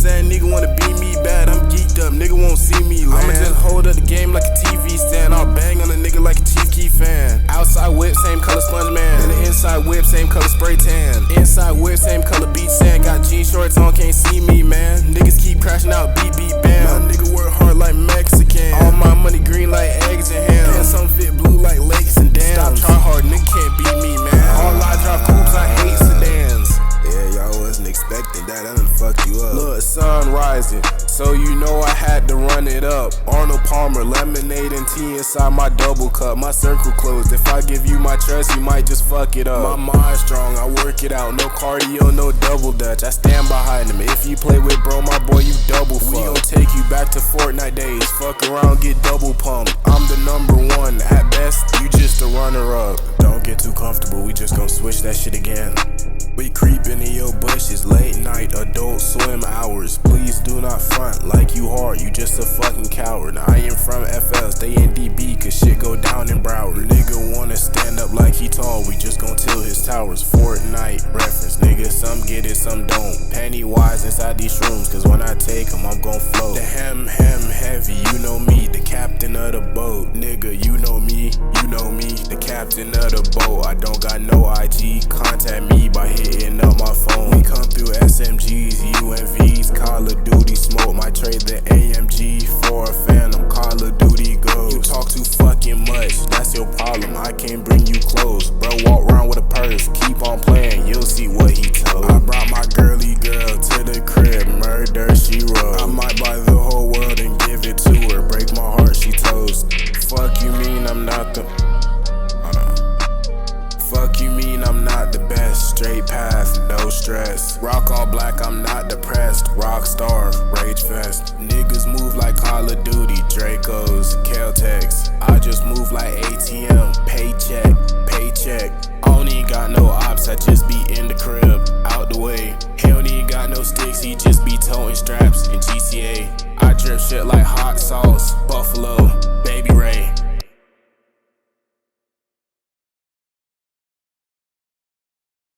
saying nigga wanna be me bad. I'm geeked up, nigga won't see me land. I'ma just hold up the game like a TV stand. I'll bang on a nigga like a Chief Keef fan. Outside whip, same color sponge man. And the inside whip, same color spray tan. Inside whip, same color beach sand. Got jean shorts on, can't see me, man. Niggas keep crashing out, beat bam. My nigga work hard like Mexican. All my money green like eggs and ham. Pants some fit blue like lakes and dams. Stop try hard, nigga can't beat me, man. All I drive coupes, I hate sedans. Yeah, y'all wasn't expecting that, I done fucked you up. Look, sun rising, so you know I had to run it up. Arnold Palmer, lemonade and tea inside my double cup. My circle closed, if I give you my trust, you might just fuck it up. My mind strong, I work it out, no cardio, no double dutch. I stand behind him, if you play with bro, my boy, you double fuck. We gon' take you back to Fortnite days, fuck around, get double pumped. I'm the #1, at best, you just a runner up. Don't get too comfortable, we just gon' switch that shit again. We creepin' in your bushes, late night, adult swim hours. Please do not front like you hard, you just a fucking coward. I am from FL, stay in DB, cause shit go down in Broward. Nigga wanna stand up like he tall, we just gon' till his towers. Fortnite reference, nigga, some get it, some don't. Pennywise inside these shrooms, cause when I take them, I'm gon' float. The hem heavy, you know me, the captain of the boat. Nigga, you know me, the captain of the boat. I don't got no IG, contact me by hitting up my phone. We come through SMGs, UMVs, Call of Duty smoke. Might trade the AMG for a Phantom, Call of Duty goes. You talk too fucking much, that's your problem, I can't bring you close. Bro, walk around with a purse, keep on playing, you'll see what he told. I brought my girly girl to the crib, murder she wrote. I might buy the whole world and give it to her, break my heart, she toast. Fuck you mean I'm not the... Fuck you mean I'm not the best, straight path, no stress. Rock all black, I'm not depressed, rock star, rage fest. Niggas move like Call of Duty, Dracos, Caltex. I just move like ATM, paycheck. I don't even got no ops, I just be in the crib, out the way. He don't even got no sticks, he just be toting straps in GTA. I drip shit like hot sauce,